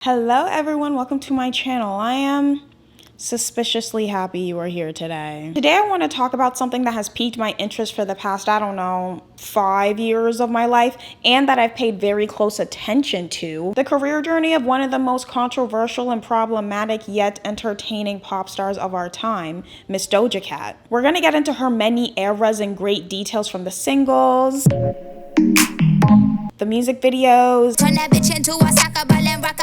Hello everyone, welcome to my channel. I am suspiciously happy you are here today. Today I want to talk about something that has piqued my interest for the past, 5 years of my life, and that I've paid very close attention to. The career journey of one of the most controversial and problematic yet entertaining pop stars of our time, Miss Doja Cat. We're gonna get into her many eras and great details from the singles, the music videos, turn that bitch into a soccer ball and rock,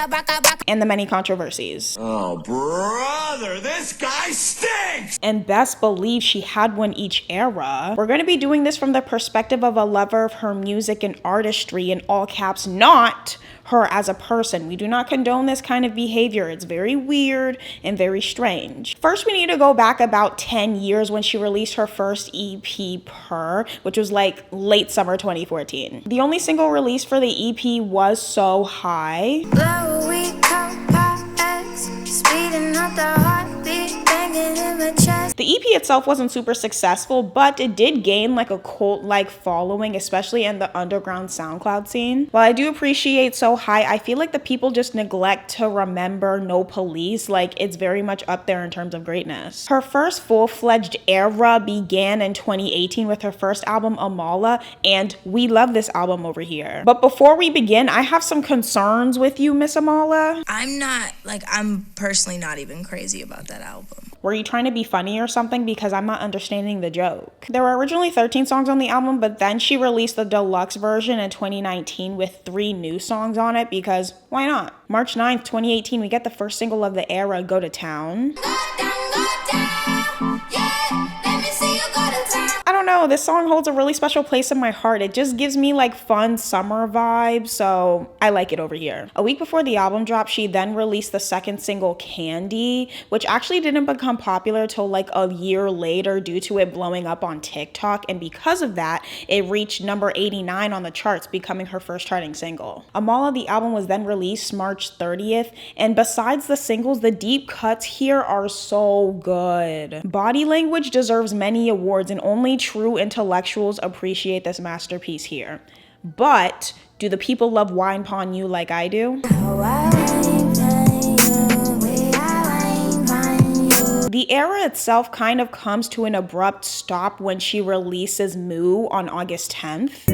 and the many controversies. Oh, brother, this guy stinks! And best believe she had one each era. We're going to be doing this from the perspective of a lover of her music and artistry, in all caps, not her as a person. We do not condone this kind of behavior. It's very weird and very strange. First, we need to go back about 10 years when she released her first EP, Purr, which was like late summer 2014. The only single released for the EP was So High. The EP itself wasn't super successful, but it did gain like a cult-like following, especially in the underground SoundCloud scene. While I do appreciate So High, I feel like the people just neglect to remember No Police. Like, it's very much up there in terms of greatness. Her first full-fledged era began in 2018 with her first album, Amala, and we love this album over here. But before we begin, I have some concerns with you, Miss Amala. I'm personally not even crazy about that album. Were you trying to be funny or something? Because I'm not understanding the joke. There were originally 13 songs on the album, but then she released the deluxe version in 2019 with 3 new songs on it, because why not? March 9th, 2018, we get the first single of the era, Go to Town. I don't know, this song holds a really special place in my heart. It just gives me like fun summer vibes, so I like it over here. A week before the album dropped, she then released the second single, Candy, which actually didn't become popular till like a year later due to it blowing up on TikTok, and because of that, it reached number 89 on the charts, becoming her first charting single. Amala, the album, was then released March 30th, and besides the singles, the deep cuts here are so good. Body Language deserves many awards, and only true intellectuals appreciate this masterpiece here. But do the people love Wine Pon You like I do? The era itself kind of comes to an abrupt stop when she releases Moo on August 10th.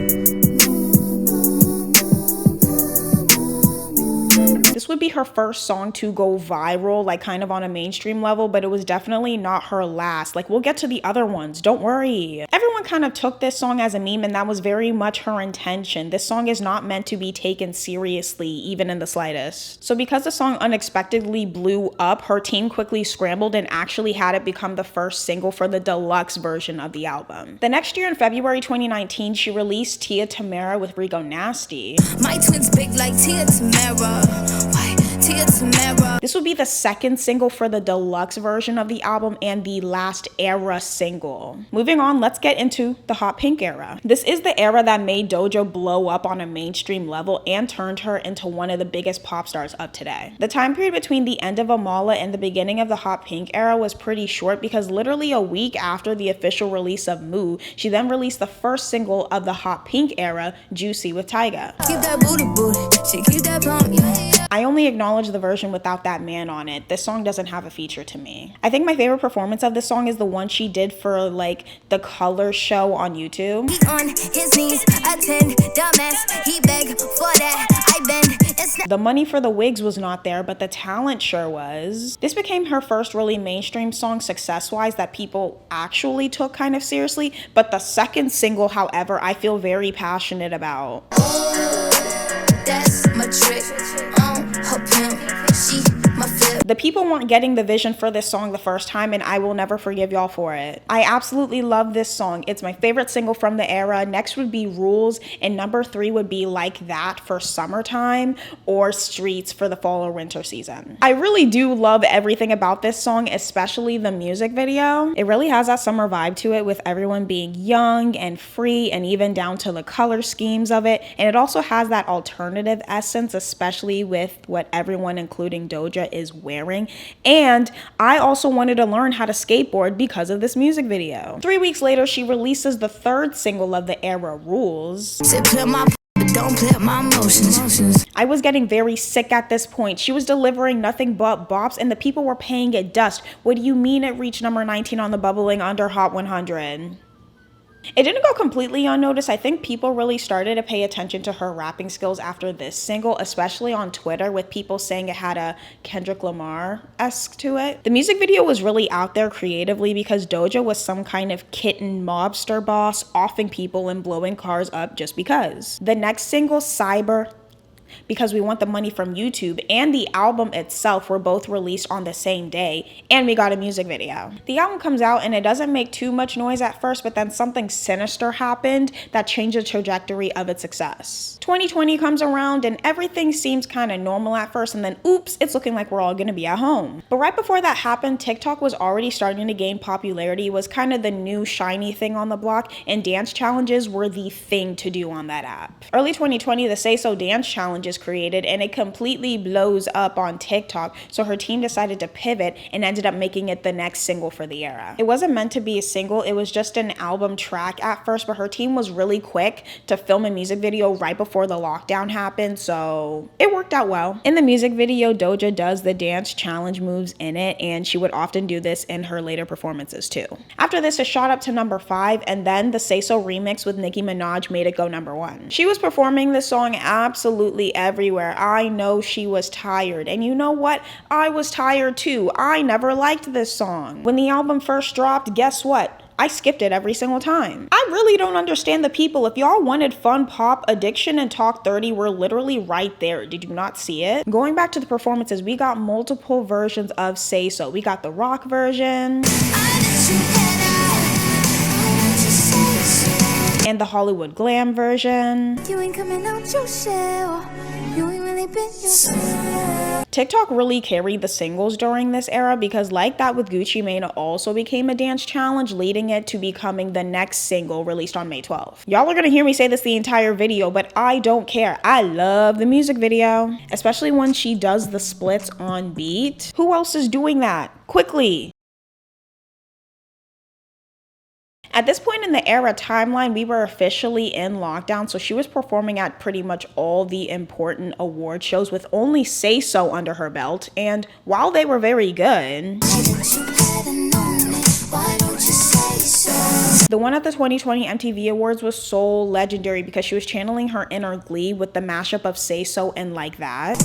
This would be her first song to go viral, like kind of on a mainstream level, but it was definitely not her last. Like, we'll get to the other ones, don't worry. Everyone kind of took this song as a meme, and that was very much her intention. This song is not meant to be taken seriously, even in the slightest. So because the song unexpectedly blew up, her team quickly scrambled and actually had it become the first single for the deluxe version of the album. The next year, in February 2019, she released Tia Tamera with Rico Nasty. My twins big like Tia Tamera. This would be the second single for the deluxe version of the album and the last era single. Moving on, let's get into the hot pink era. This is the era that made Doja blow up on a mainstream level and turned her into one of the biggest pop stars of today. The time period between the end of Amala and the beginning of the hot pink era was pretty short, because literally a week after the official release of Moo, she then released the first single of the hot pink era, Juicy, with Tyga. Keep that booty booty, she keep that plump, yeah. I only acknowledge the version without that man on it. This song doesn't have a feature to me. I think my favorite performance of this song is the one she did for like the Color show on YouTube. He on his knees, attend, dumbass, he beg for that, I bend. The money for the wigs was not there, but the talent sure was. This became her first really mainstream song success-wise that people actually took kind of seriously, but the second single, however, I feel very passionate about. That's my trick. The people weren't getting the vision for this song the first time, and I will never forgive y'all for it. I absolutely love this song. It's my favorite single from the era. Next would be Rules, and number 3 would be Like That for summertime, or Streets for the fall or winter season. I really do love everything about this song, especially the music video. It really has that summer vibe to it, with everyone being young and free, and even down to the color schemes of it. And it also has that alternative essence, especially with what everyone, including Doja, is wearing. And I also wanted to learn how to skateboard because of this music video. 3 weeks later, she releases the third single of the era, Rules. but don't play up my emotions. I was getting very sick at this point. She was delivering nothing but bops and the people were paying it dust. What do you mean it reached number 19 on the bubbling under Hot 100? It didn't go completely unnoticed. I think people really started to pay attention to her rapping skills after this single, especially on Twitter, with people saying it had a Kendrick Lamar-esque to it. The music video was really out there creatively because Doja was some kind of kitten mobster boss, offing people and blowing cars up just because. The next single, Cyber, Because We Want the Money from YouTube, and the album itself were both released on the same day, and we got a music video. The album comes out and it doesn't make too much noise at first, but then something sinister happened that changed the trajectory of its success. 2020 comes around and everything seems kind of normal at first, and then oops, it's looking like we're all gonna be at home. But right before that happened, TikTok was already starting to gain popularity. It was kind of the new shiny thing on the block, and dance challenges were the thing to do on that app. Early 2020, the Say So Dance Challenge is created and it completely blows up on TikTok, so her team decided to pivot and ended up making it the next single for the era. It wasn't meant to be a single, it was just an album track at first, but her team was really quick to film a music video right before the lockdown happened, so it worked out well. In the music video, Doja does the dance challenge moves in it, and she would often do this in her later performances too. After this, it shot up to number 5, and then the Say So remix with Nicki Minaj made it go number 1. She was performing this song absolutely everywhere. I know she was tired, and you know what? I was tired too. I never liked this song. When the album first dropped, guess what? I skipped it every single time. I really don't understand the people. If y'all wanted fun pop, Addiction and Talk 30 were literally right there. Did you not see it? Going back to the performances, we got multiple versions of Say So. We got the rock version and the Hollywood glam version. You ain't coming out your shell. You ain't really been yourself. TikTok really carried the singles during this era because, like that with Gucci Mane, also became a dance challenge, leading it to becoming the next single released on May 12th. Y'all are gonna hear me say this the entire video, but I don't care. I love the music video, especially when she does the splits on beat. Who else is doing that? Quickly. At this point in the era timeline, we were officially in lockdown, so she was performing at pretty much all the important award shows with only Say So under her belt, and while they were very good, the one at the 2020 MTV Awards was so legendary because she was channeling her inner Glee with the mashup of Say So and Like That.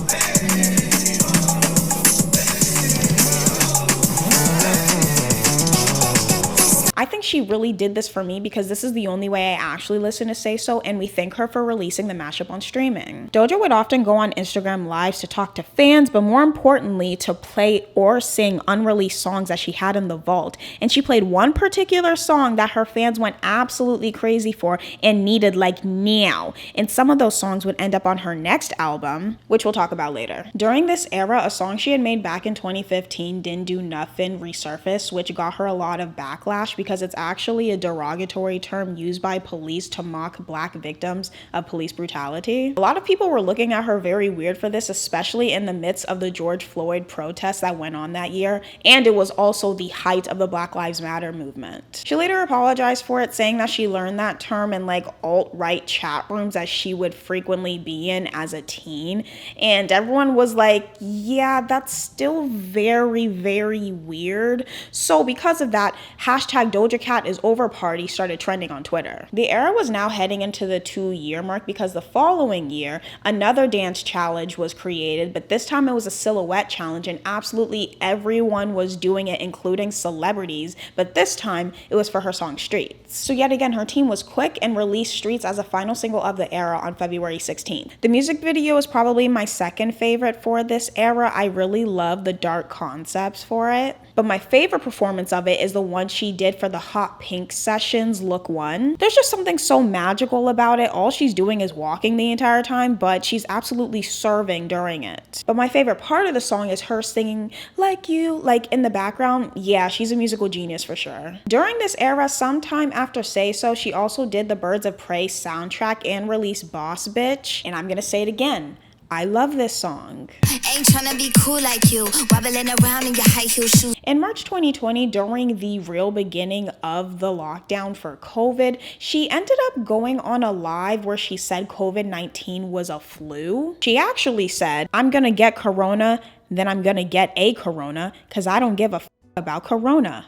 I think she really did this for me because this is the only way I actually listen to Say So, and we thank her for releasing the mashup on streaming. Doja would often go on Instagram Lives to talk to fans, but more importantly, to play or sing unreleased songs that she had in the vault. And she played one particular song that her fans went absolutely crazy for and needed like now. And some of those songs would end up on her next album, which we'll talk about later. During this era, a song she had made back in 2015, Didn't Do Nothing, resurfaced, which got her a lot of backlash because it's actually a derogatory term used by police to mock Black victims of police brutality. A lot of people were looking at her very weird for this, especially in the midst of the George Floyd protests that went on that year, and it was also the height of the Black Lives Matter movement. She later apologized for it, saying that she learned that term in like alt-right chat rooms that she would frequently be in as a teen, and everyone was like, yeah, that's still very, very weird. So because of that, hashtag Doja Cat is over party started trending on Twitter. The era was now heading into the 2-year mark because the following year, another dance challenge was created, but this time it was a silhouette challenge and absolutely everyone was doing it, including celebrities, but this time it was for her song Streets. So yet again, her team was quick and released Streets as a final single of the era on February 16th. The music video is probably my second favorite for this era. I really love the dark concepts for it, but my favorite performance of it is the one she did for the Hot Pink Sessions Look 1. There's just something so magical about it. All she's doing is walking the entire time, but she's absolutely serving during it. But my favorite part of the song is her singing Like You, like in the background. Yeah, she's a musical genius for sure. During this era, sometime after Say So, she also did the Birds of Prey soundtrack and released Boss Bitch. And I'm gonna say it again, I love this song. Ain't tryna be cool like you, wobbling around in your high heel shoes. In March 2020, during the real beginning of the lockdown for COVID, she ended up going on a live where she said COVID-19 was a flu. She actually said, I'm gonna get corona, then I'm gonna get a corona, because I don't give a about corona.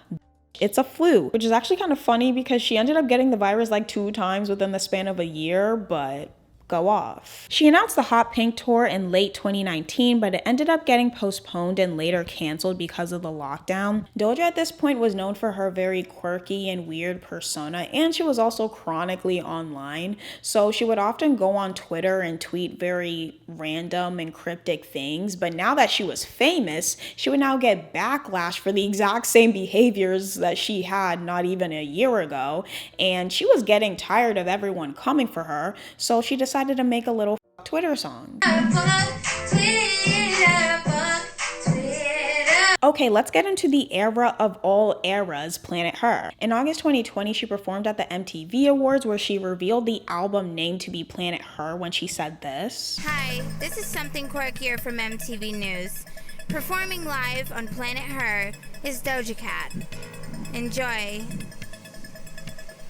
It's a flu, which is actually kind of funny because she ended up getting the virus like 2 times within the span of a year, but go off. She announced the Hot Pink tour in late 2019, but it ended up getting postponed and later canceled because of the lockdown. Doja at this point was known for her very quirky and weird persona, and she was also chronically online, so she would often go on Twitter and tweet very random and cryptic things, but now that she was famous, she would now get backlash for the exact same behaviors that she had not even a year ago, and she was getting tired of everyone coming for her, so she decided to make a little Twitter song. Okay, let's get into the era of all eras, Planet Her. In August 2020, she performed at the MTV Awards where she revealed the album name to be Planet Her when she said this. Hi, this is something quirkier from MTV News. Performing live on Planet Her is Doja Cat. Enjoy.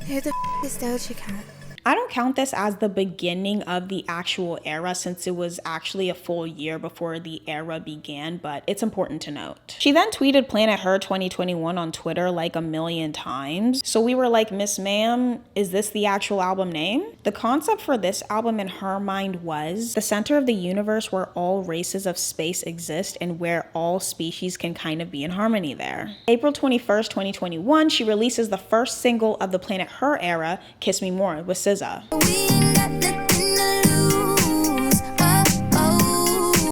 Who the is Doja Cat? I don't count this as the beginning of the actual era since it was actually a full year before the era began, but it's important to note. She then tweeted Planet Her 2021 on Twitter like a million times. So we were like, Miss Ma'am, is this the actual album name? The concept for this album in her mind was the center of the universe where all races of space exist and where all species can kind of be in harmony there. April 21st, 2021, she releases the first single of the Planet Her era, Kiss Me More, with SZA.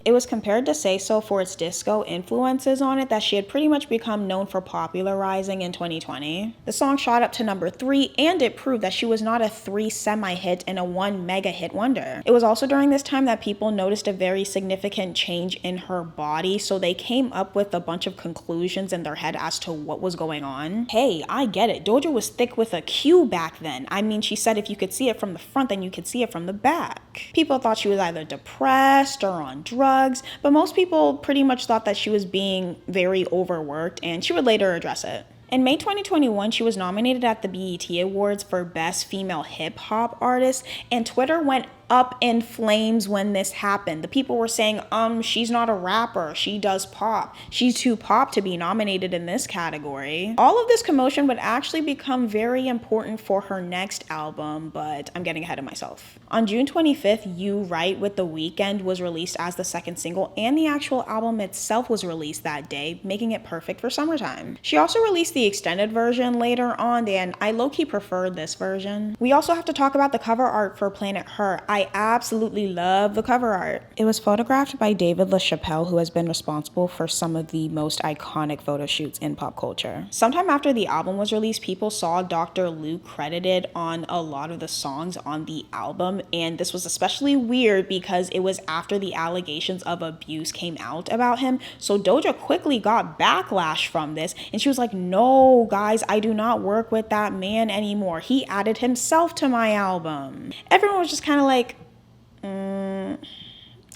It was compared to Say So for its disco influences on it that she had pretty much become known for popularizing in 2020. The song shot up to number 3, and it proved that she was not a 3 semi-hit and a 1 mega hit wonder. It was also during this time that people noticed a very significant change in her body, so they came up with a bunch of conclusions in their head as to what was going on. Hey, I get it. Doja was thick with a Q back then. I mean, she said if you could see it from the front, then you could see it from the back. People thought she was either depressed or on drugs, but most people pretty much thought that she was being very overworked, and she would later address it. In May 2021, she was nominated at the BET Awards for Best Female Hip Hop Artist, and Twitter went up in flames when this happened. The people were saying, she's not a rapper, she does pop. She's too pop to be nominated in this category. All of this commotion would actually become very important for her next album, but I'm getting ahead of myself. On June 25th, You Right with The Weeknd was released as the second single, and the actual album itself was released that day, making it perfect for summertime. She also released the extended version later on, and I low-key preferred this version. We also have to talk about the cover art for Planet Her. I absolutely love the cover art. It was photographed by David LaChapelle, who has been responsible for some of the most iconic photo shoots in pop culture. Sometime after the album was released, people saw Dr. Luke credited on a lot of the songs on the album, and this was especially weird because it was after the allegations of abuse came out about him, so Doja quickly got backlash from this, and she was like, no guys, I do not work with that man anymore. He added himself to my album. Everyone was just kind of like,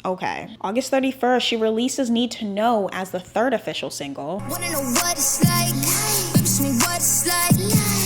okay. August 31st, she releases Need to Know as the third official single. Wanna know what it's like? Teach me what it's like.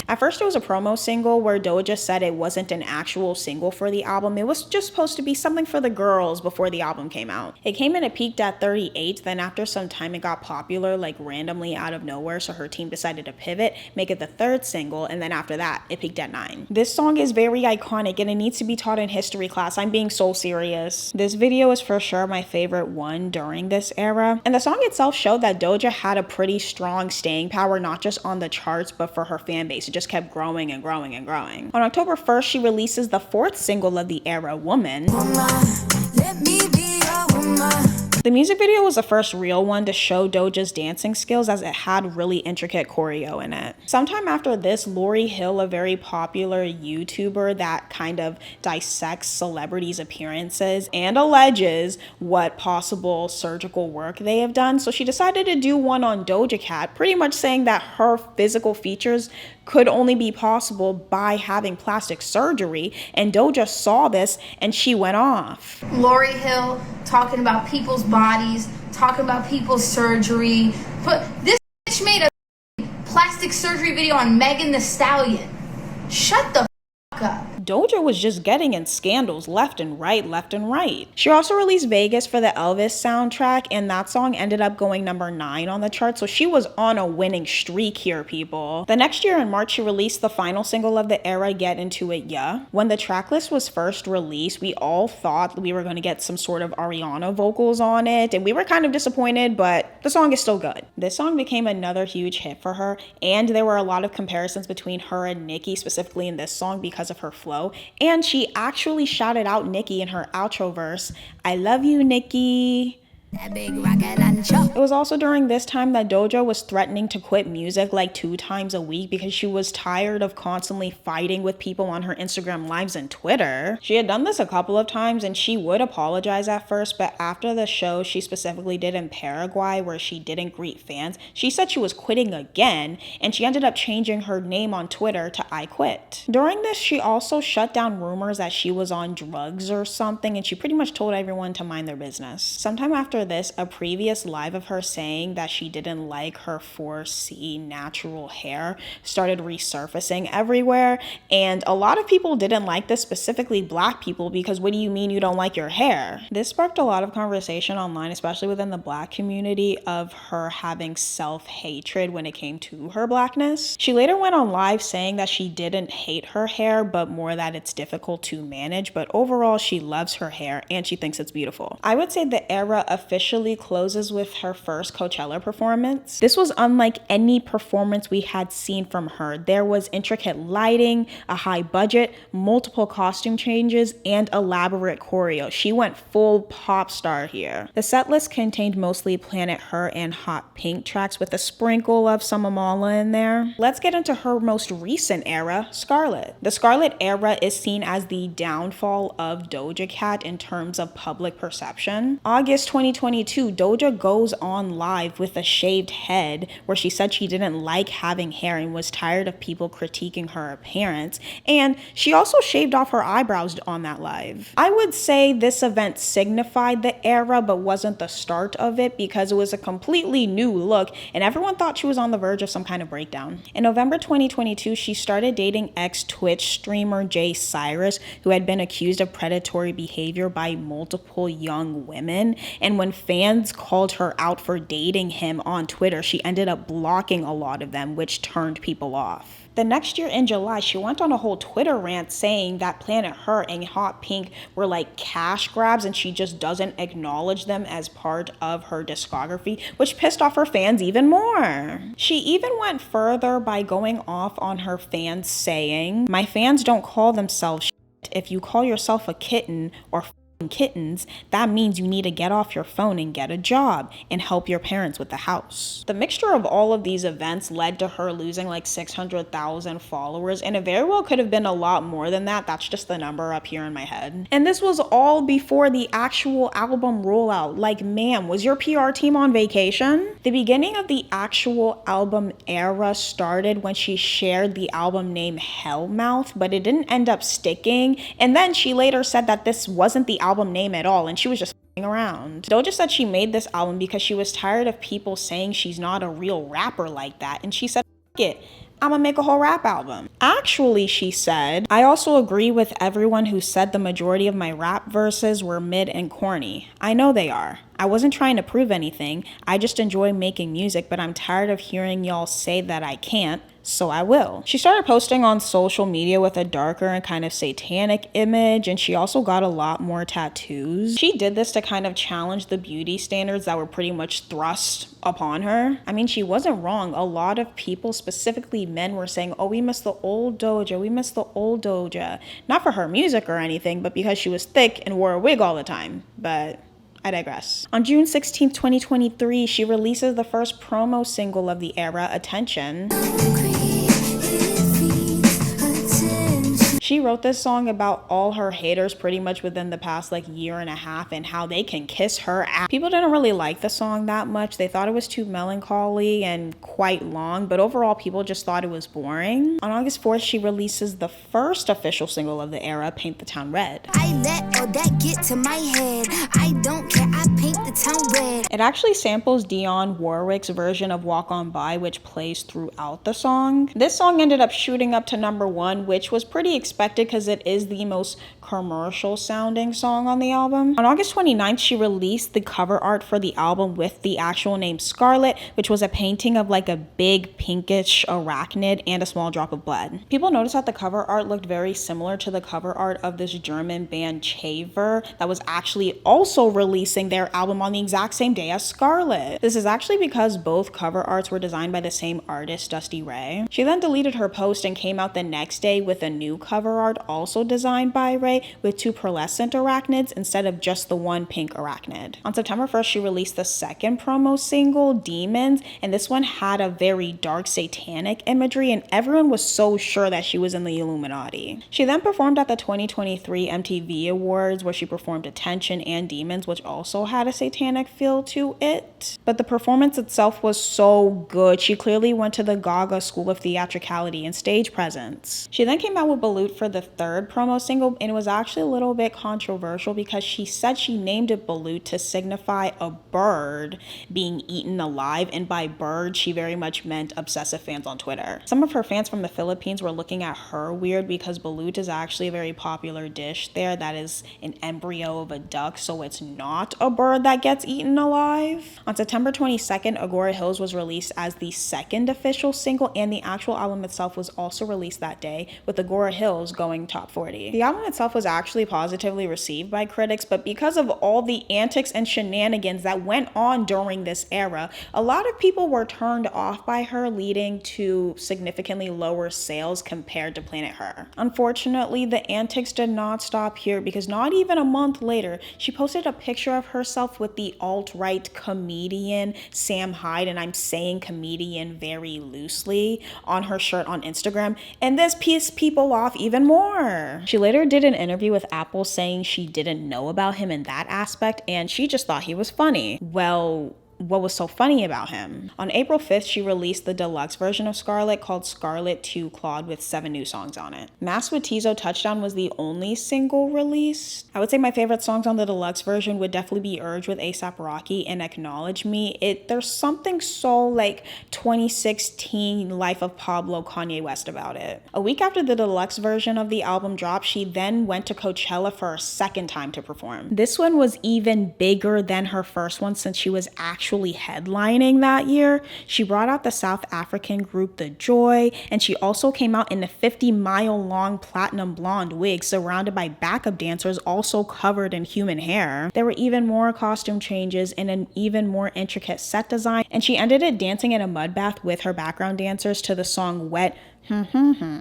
At first, it was a promo single where Doja said it wasn't an actual single for the album. It was just supposed to be something for the girls before the album came out. It came in, it peaked at 38, then after some time it got popular like randomly out of nowhere, so her team decided to pivot, make it the third single, and then after that, it peaked at 9. This song is very iconic and it needs to be taught in history class. I'm being so serious. This video is for sure my favorite one during this era, and the song itself showed that Doja had a pretty strong staying power, not just on the charts, but for her fan base. It just kept growing and growing and growing. On October 1st, she releases the fourth single of the era, Woman. Let me be your woman. The music video was the first real one to show Doja's dancing skills, as it had really intricate choreo in it. Sometime after this, Lauryn Hill, a very popular YouTuber that kind of dissects celebrities' appearances and alleges what possible surgical work they have done, so she decided to do one on Doja Cat, pretty much saying that her physical features could only be possible by having plastic surgery, and Doja saw this and she went off. Lauryn Hill talking about people's bodies, talking about people's surgery. But this bitch made a plastic surgery video on Megan Thee Stallion. Shut the fuck up. Doja was just getting in scandals left and right, left and right. She also released Vegas for the Elvis soundtrack, and that song ended up going number 9 on the chart, so she was on a winning streak here, people. The next year in March, she released the final single of the era, Get Into It Yeah. When the track list was first released, we all thought we were going to get some sort of Ariana vocals on it, and we were kind of disappointed, but the song is still good. This song became another huge hit for her, and there were a lot of comparisons between her and Nicki, specifically in this song because of her flow. And she actually shouted out Nicki in her outro verse, "I love you, Nicki." That big rocket launcher. It was also during this time that Doja was threatening to quit music like 2 times a week because she was tired of constantly fighting with people on her Instagram lives and Twitter. She had done this a couple of times and she would apologize at first, but after the show she specifically did in Paraguay where she didn't greet fans, she said she was quitting again, and she ended up changing her name on Twitter to I Quit. During this, she also shut down rumors that she was on drugs or something, and she pretty much told everyone to mind their business. Sometime after this, a previous live of her saying that she didn't like her 4C natural hair started resurfacing everywhere, and a lot of people didn't like this, specifically black people, because what do you mean you don't like your hair? This sparked a lot of conversation online, especially within the black community, of her having self-hatred when it came to her blackness. She later went on live saying that she didn't hate her hair, but more that it's difficult to manage, but overall she loves her hair and she thinks it's beautiful. I would say the era officially closes with her first Coachella performance. This was unlike any performance we had seen from her. There was intricate lighting, a high budget, multiple costume changes, and elaborate choreo. She went full pop star here. The set list contained mostly Planet Her and Hot Pink tracks with a sprinkle of some Amala in there. Let's get into her most recent era, Scarlet. The Scarlet era is seen as the downfall of Doja Cat in terms of public perception. August 2022, Doja goes on live with a shaved head where she said she didn't like having hair and was tired of people critiquing her appearance, and she also shaved off her eyebrows on that live. I would say this event signified the era but wasn't the start of it because it was a completely new look and everyone thought she was on the verge of some kind of breakdown. In November 2022, she started dating ex-Twitch streamer Jay Cyrus, who had been accused of predatory behavior by multiple young women, and when fans called her out for dating him on Twitter, she ended up blocking a lot of them, which turned people off. The next year in July, she went on a whole Twitter rant saying that Planet Her and Hot Pink were like cash grabs and she just doesn't acknowledge them as part of her discography, which pissed off her fans even more. She even went further by going off on her fans saying, "My fans don't call themselves shit. If you call yourself a kitten or kittens, that means you need to get off your phone and get a job and help your parents with the house." The mixture of all of these events led to her losing like 600,000 followers, and it very well could have been a lot more than that. That's just the number up here in my head. And this was all before the actual album rollout. Like, ma'am, was your PR team on vacation? The beginning of the actual album era started when she shared the album name Hellmouth, but it didn't end up sticking, and then she later said that this wasn't the album name at all and she was just around. Doja said she made this album because she was tired of people saying she's not a real rapper like that, and she said, "F it, I'm gonna make a whole rap album." Actually, she said, "I also agree with everyone who said the majority of my rap verses were mid and corny. I know they are. I wasn't trying to prove anything. I just enjoy making music, but I'm tired of hearing y'all say that I can't, so I will." She started posting on social media with a darker and kind of satanic image, and she also got a lot more tattoos. She did this to kind of challenge the beauty standards that were pretty much thrust upon her. I mean, she wasn't wrong. A lot of people, specifically men, were saying, "Oh, we miss the old Doja, we miss the old Doja." Not for her music or anything, but because she was thick and wore a wig all the time. But I digress. On June 16th, 2023, she releases the first promo single of the era, Attention. She wrote this song about all her haters pretty much within the past like year and a half and how they can kiss her ass. People didn't really like the song that much. They thought it was too melancholy and quite long, but overall people just thought it was boring. On August 4th, she releases the first official single of the era, Paint the Town Red. I let all that get to my head. I don't care, I paint the town red. It actually samples Dionne Warwick's version of Walk On By, which plays throughout the song. This song ended up shooting up to #1, which was pretty expected because it is the most commercial sounding song on the album. On August 29th, she released the cover art for the album with the actual name Scarlet, which was a painting of like a big pinkish arachnid and a small drop of blood. People noticed that the cover art looked very similar to the cover art of this German band Chaver that was actually also releasing their album on the exact same day as Scarlet. This is actually because both cover arts were designed by the same artist, Dusty Ray. She then deleted her post and came out the next day with a new cover art also designed by Ray with 2 pearlescent arachnids instead of just the one pink arachnid. On September 1st, she released the second promo single, Demons, and this one had a very dark satanic imagery and everyone was so sure that she was in the Illuminati. She then performed at the 2023 MTV Awards where she performed Attention and Demons, which also had a satanic feel to it. But the performance itself was so good. She clearly went to the Gaga School of Theatricality and stage presence. She then came out with Balut for the third promo single, and it was actually a little bit controversial because she said she named it Balut to signify a bird being eaten alive, and by bird she very much meant obsessive fans on Twitter. Some of her fans from the Philippines were looking at her weird because Balut is actually a very popular dish there that is an embryo of a duck, so it's not a bird that gets eaten alive. On September 22nd, Agora Hills was released as the second official single, and the actual album itself was also released that day, with Agora Hills going top 40. The album itself was actually positively received by critics, but because of all the antics and shenanigans that went on during this era, a lot of people were turned off by her, leading to significantly lower sales compared to Planet Her. Unfortunately, the antics did not stop here because not even a month later, she posted a picture of herself with the alt-right comedian Sam Hyde, and I'm saying comedian very loosely, on her shirt on Instagram, and this pissed people off even more. She later did an interview with Apple saying she didn't know about him in that aspect and she just thought he was funny. Well, what was so funny about him? On April 5th, she released the deluxe version of Scarlet called Scarlet 2 Claude with 7 new songs on it. Masked with Tizo Touchdown was the only single released. I would say my favorite songs on the deluxe version would definitely be Urge with A$AP Rocky and Acknowledge Me. There's something so like 2016 Life of Pablo Kanye West about it. A week after the deluxe version of the album dropped, she then went to Coachella for a second time to perform. This one was even bigger than her first one since she was actually headlining that year. She brought out the South African group The Joy, and she also came out in a 50-mile-long platinum blonde wig surrounded by backup dancers also covered in human hair. There were even more costume changes and an even more intricate set design, and she ended it dancing in a mud bath with her background dancers to the song Wet.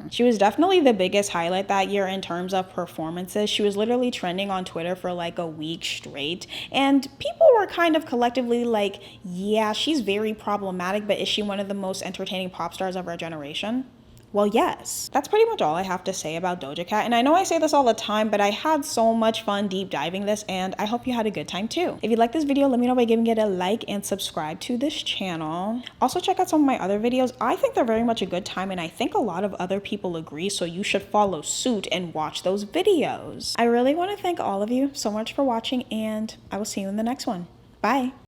She was definitely the biggest highlight that year in terms of performances. She was literally trending on Twitter for like a week straight, and people were kind of collectively like, yeah, she's very problematic, but is she one of the most entertaining pop stars of our generation? Well, yes. That's pretty much all I have to say about Doja Cat, and I know I say this all the time, but I had so much fun deep diving this, and I hope you had a good time too. If you like this video, let me know by giving it a like and subscribe to this channel. Also, check out some of my other videos. I think they're very much a good time, and I think a lot of other people agree, so you should follow suit and watch those videos. I really want to thank all of you so much for watching, and I will see you in the next one. Bye!